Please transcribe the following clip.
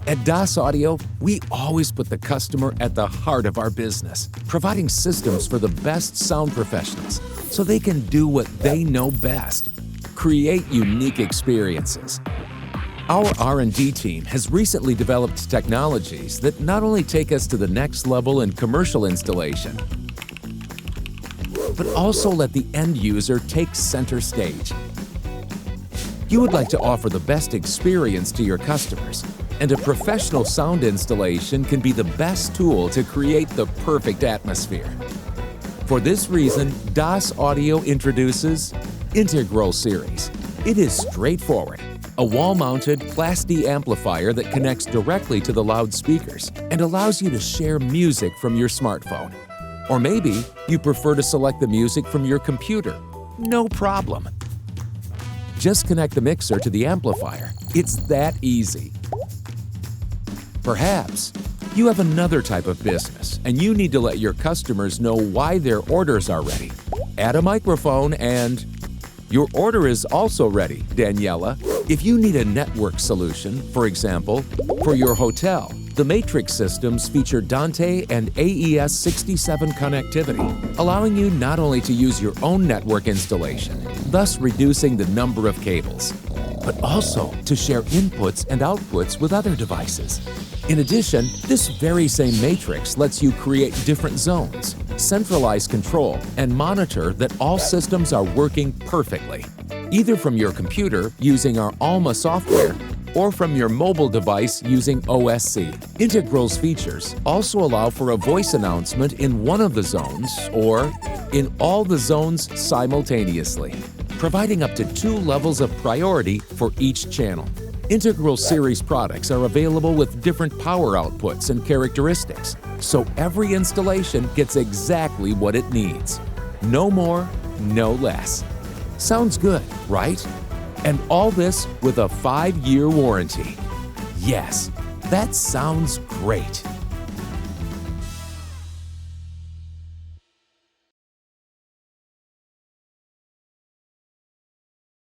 At DAS Audio, we always put the customer at the heart of our business, providing systems for the best sound professionals so they can do what they know best: create unique experiences. Our R&D team has recently developed technologies that not only take us to the next level in commercial installation, but also let the end user take center stage. You would like to offer the best experience to your customers, and a professional sound installation can be the best tool to create the perfect atmosphere. For this reason, DAS Audio introduces Integral Series. It is straightforward, a wall-mounted Class D amplifier that connects directly to the loudspeakers and allows you to share music from your smartphone. Or maybe you prefer to select the music from your computer. No problem. Just connect the mixer to the amplifier. It's that easy. Perhaps you have another type of business and you need to let your customers know why their orders are ready. Add a microphone and your order is also ready, Daniela. If you need a network solution, for example, for your hotel, the Matrix systems feature Dante and AES67 connectivity, allowing you not only to use your own network installation, thus reducing the number of cables, but also to share inputs and outputs with other devices. In addition, this very same Matrix lets you create different zones, centralize control, and monitor that all systems are working perfectly, either from your computer using our Alma software or from your mobile device using OSC. Integral's features also allow for a voice announcement in one of the zones or in all the zones simultaneously, providing up to 2 levels of priority for each channel. Integral Series products are available with different power outputs and characteristics, so every installation gets exactly what it needs. No more, no less. Sounds good, right? And all this with a 5-year warranty. Yes, that sounds great.